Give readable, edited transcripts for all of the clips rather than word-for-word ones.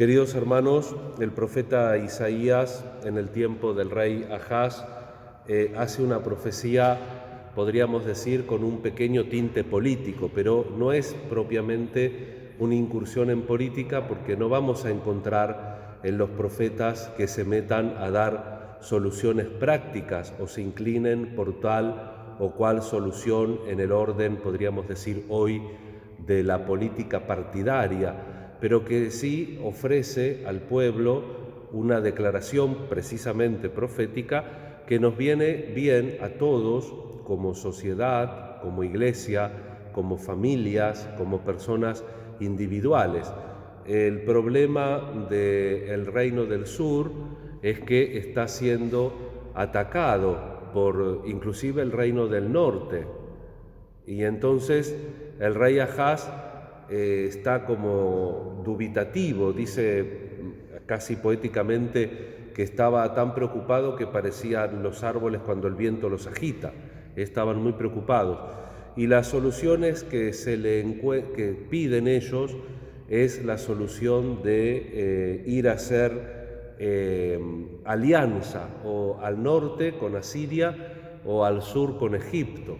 Queridos hermanos, el profeta Isaías, en el tiempo del rey Ahaz, hace una profecía, podríamos decir, con un pequeño tinte político, pero no es propiamente una incursión en política, porque no vamos a encontrar en los profetas que se metan a dar soluciones prácticas o se inclinen por tal o cual solución en el orden, podríamos decir hoy, de la política partidaria, pero que sí ofrece al pueblo una declaración precisamente profética que nos viene bien a todos como sociedad, como iglesia, como familias, como personas individuales. El problema del Reino del Sur es que está siendo atacado por inclusive el Reino del Norte, y entonces el rey Ahaz está como dubitativo, dice casi poéticamente que estaba tan preocupado que parecían los árboles cuando el viento los agita, estaban muy preocupados. Y las soluciones que que piden ellos es la solución de ir a hacer alianza o al norte con Asiria o al sur con Egipto.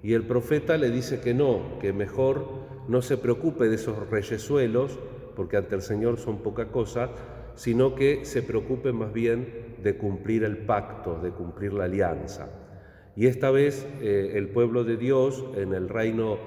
Y el profeta le dice que no, que mejor no se preocupe de esos reyesuelos, porque ante el Señor son poca cosa, sino que se preocupe más bien de cumplir el pacto, de cumplir la alianza. Y esta vez el pueblo de Dios en el reino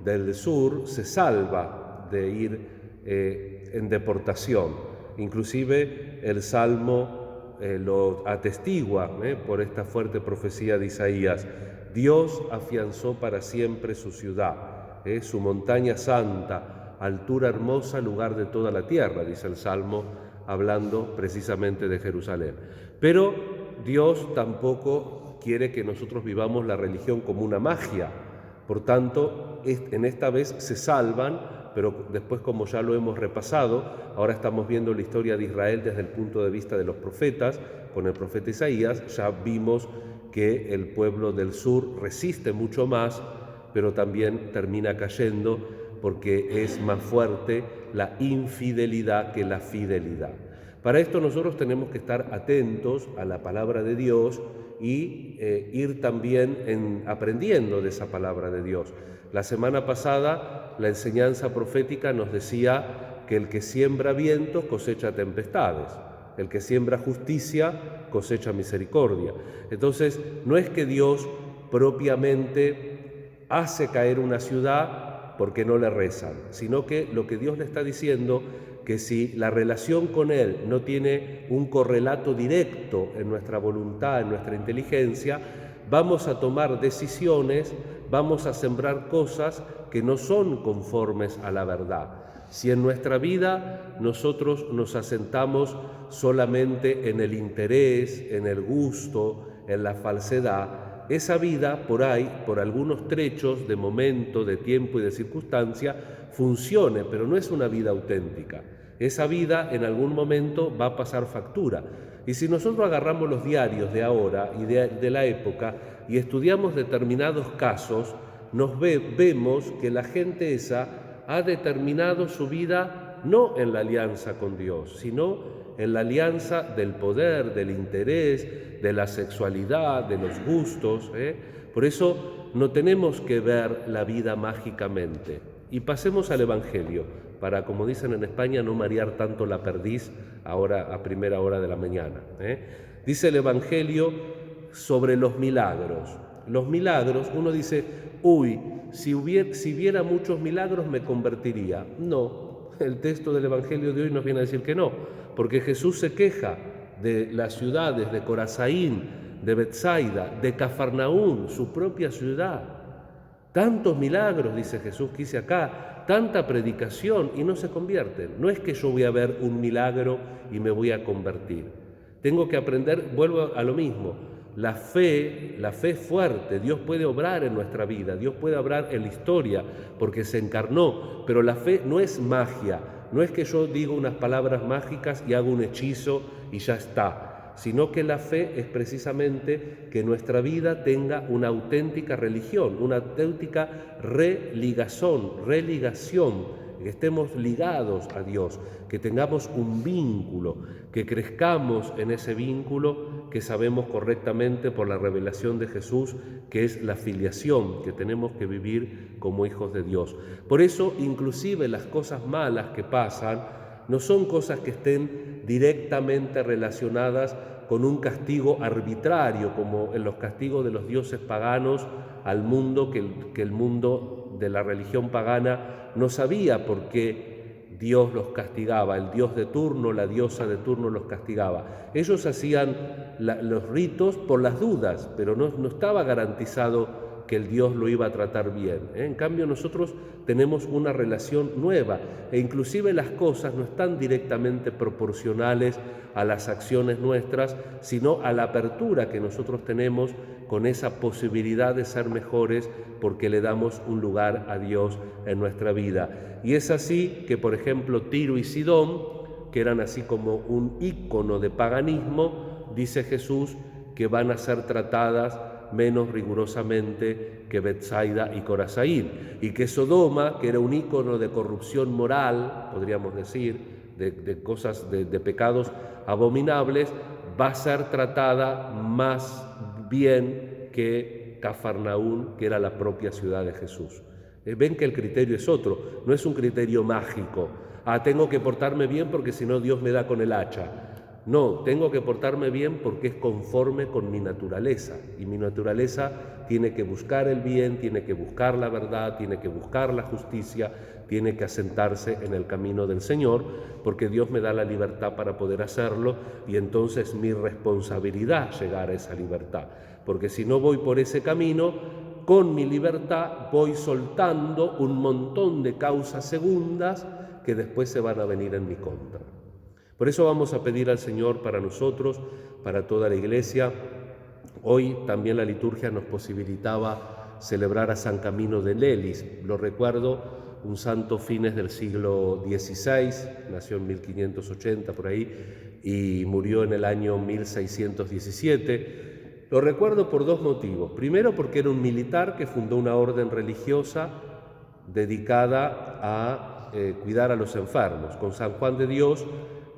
del sur se salva de ir en deportación. Inclusive el Salmo lo atestigua por esta fuerte profecía de Isaías. Dios afianzó para siempre su ciudad, su montaña santa, altura hermosa, lugar de toda la tierra, dice el Salmo, hablando precisamente de Jerusalén. Pero Dios tampoco quiere que nosotros vivamos la religión como una magia. Por tanto, en esta vez se salvan, pero después, como ya lo hemos repasado, ahora estamos viendo la historia de Israel desde el punto de vista de los profetas. Con el profeta Isaías ya vimos que el pueblo del sur resiste mucho más, pero también termina cayendo porque es más fuerte la infidelidad que la fidelidad. Para esto nosotros tenemos que estar atentos a la palabra de Dios y ir también aprendiendo de esa palabra de Dios. La semana pasada la enseñanza profética nos decía que el que siembra vientos cosecha tempestades. El que siembra justicia cosecha misericordia. Entonces, no es que Dios propiamente hace caer una ciudad porque no le rezan, sino que lo que Dios le está diciendo, que si la relación con Él no tiene un correlato directo en nuestra voluntad, en nuestra inteligencia, vamos a tomar decisiones, vamos a sembrar cosas que no son conformes a la verdad. Si en nuestra vida nosotros nos asentamos solamente en el interés, en el gusto, en la falsedad, esa vida por ahí, por algunos trechos de momento, de tiempo y de circunstancia, funcione, pero no es una vida auténtica. Esa vida en algún momento va a pasar factura. Y si nosotros agarramos los diarios de ahora y de la época y estudiamos determinados casos, vemos que la gente esa ha determinado su vida no en la alianza con Dios, sino en la alianza del poder, del interés, de la sexualidad, de los gustos. Por eso no tenemos que ver la vida mágicamente. Y pasemos al Evangelio, para, como dicen en España, no marear tanto la perdiz ahora a primera hora de la mañana. Dice el Evangelio sobre los milagros. Los milagros, uno dice, si viera muchos milagros me convertiría. No, el texto del Evangelio de hoy nos viene a decir que no, porque Jesús se queja de las ciudades de Corazaín, de Betsaida, de Cafarnaún, su propia ciudad. Tantos milagros, dice Jesús, que hice acá, tanta predicación y no se convierten. No es que yo voy a ver un milagro y me voy a convertir. Tengo que aprender, vuelvo a lo mismo, la fe es fuerte. Dios puede obrar en nuestra vida, Dios puede obrar en la historia porque se encarnó, pero la fe no es magia, no es que yo digo unas palabras mágicas y hago un hechizo y ya está, sino que la fe es precisamente que nuestra vida tenga una auténtica religión, una auténtica religación que estemos ligados a Dios, que tengamos un vínculo, que crezcamos en ese vínculo que sabemos correctamente por la revelación de Jesús, que es la filiación que tenemos que vivir como hijos de Dios. Por eso, inclusive las cosas malas que pasan no son cosas que estén directamente relacionadas con un castigo arbitrario, como en los castigos de los dioses paganos al mundo, que el mundo de la religión pagana no sabía por qué Dios los castigaba, el dios de turno, la diosa de turno los castigaba. Ellos hacían los ritos por las dudas, pero no estaba garantizado que el Dios lo iba a tratar bien. En cambio, nosotros tenemos una relación nueva e inclusive las cosas no están directamente proporcionales a las acciones nuestras, sino a la apertura que nosotros tenemos con esa posibilidad de ser mejores porque le damos un lugar a Dios en nuestra vida. Y es así que, por ejemplo, Tiro y Sidón, que eran así como un ícono de paganismo, dice Jesús que van a ser tratadas menos rigurosamente que Betsaida y Corazaín, y que Sodoma, que era un ícono de corrupción moral, podríamos decir, de cosas, de pecados abominables, va a ser tratada más bien que Cafarnaún, que era la propia ciudad de Jesús. Ven que el criterio es otro, no es un criterio mágico. Tengo que portarme bien porque si no Dios me da con el hacha. No, tengo que portarme bien porque es conforme con mi naturaleza, y mi naturaleza tiene que buscar el bien, tiene que buscar la verdad, tiene que buscar la justicia, tiene que asentarse en el camino del Señor, porque Dios me da la libertad para poder hacerlo, y entonces mi responsabilidad llegar a esa libertad, porque si no voy por ese camino, con mi libertad voy soltando un montón de causas segundas que después se van a venir en mi contra. Por eso vamos a pedir al Señor para nosotros, para toda la Iglesia. Hoy también la liturgia nos posibilitaba celebrar a San Camilo de Lelis. Lo recuerdo, un santo fines del siglo XVI, nació en 1580 por ahí y murió en el año 1617. Lo recuerdo por dos motivos. Primero, porque era un militar que fundó una orden religiosa dedicada a cuidar a los enfermos. Con San Juan de Dios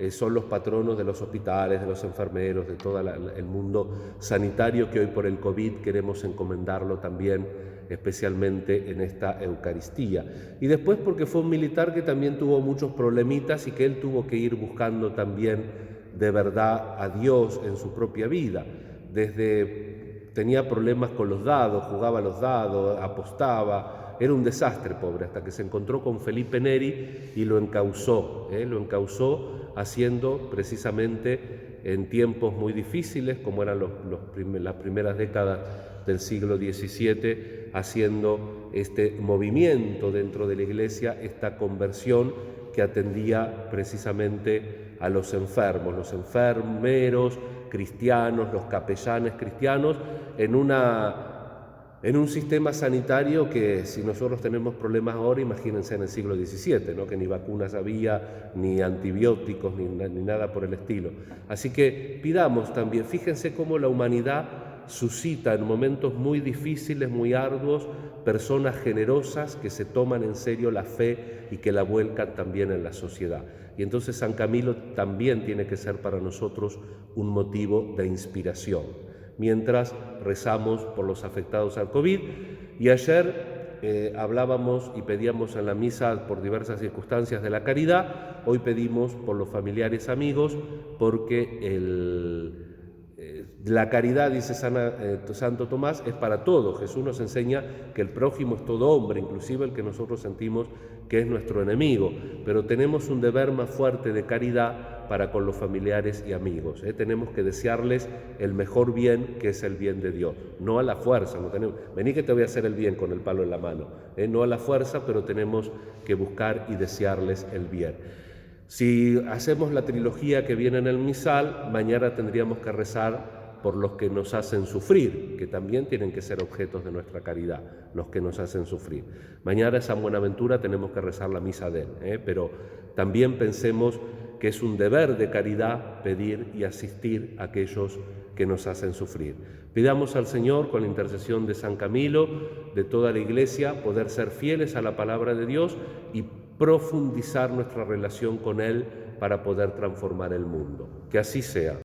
son los patronos de los hospitales, de los enfermeros, de todo el mundo sanitario, que hoy por el COVID queremos encomendarlo también especialmente en esta Eucaristía. Y después porque fue un militar que también tuvo muchos problemitas y que él tuvo que ir buscando también de verdad a Dios en su propia vida. Tenía problemas con los dados, jugaba a los dados, apostaba. Era un desastre, pobre, hasta que se encontró con Felipe Neri y lo encausó haciendo precisamente en tiempos muy difíciles, como eran las primeras décadas del siglo XVII, haciendo este movimiento dentro de la Iglesia, esta conversión que atendía precisamente a los enfermeros cristianos, los capellanes cristianos, en un sistema sanitario que, si nosotros tenemos problemas ahora, imagínense en el siglo XVII, ¿no? Que ni vacunas había, ni antibióticos, ni nada por el estilo. Así que pidamos también, fíjense cómo la humanidad suscita en momentos muy difíciles, muy arduos, personas generosas que se toman en serio la fe y que la vuelcan también en la sociedad. Y entonces San Camilo también tiene que ser para nosotros un motivo de inspiración, mientras rezamos por los afectados al COVID. Y ayer hablábamos y pedíamos en la misa por diversas circunstancias de la caridad. Hoy pedimos por los familiares amigos, porque la caridad, dice Santo Tomás, es para todos. Jesús nos enseña que el prójimo es todo hombre, inclusive el que nosotros sentimos que es nuestro enemigo, pero tenemos un deber más fuerte de caridad para con los familiares y amigos. Tenemos que desearles el mejor bien, que es el bien de Dios, no a la fuerza. Vení que te voy a hacer el bien con el palo en la mano, no a la fuerza, pero tenemos que buscar y desearles el bien. Si hacemos la trilogía que viene en el misal, mañana tendríamos que rezar por los que nos hacen sufrir, que también tienen que ser objetos de nuestra caridad, los que nos hacen sufrir. Mañana en San Buenaventura tenemos que rezar la misa de él, pero también pensemos que es un deber de caridad pedir y asistir a aquellos que nos hacen sufrir. Pidamos al Señor, con la intercesión de San Camilo, de toda la Iglesia, poder ser fieles a la palabra de Dios y profundizar nuestra relación con Él para poder transformar el mundo. Que así sea.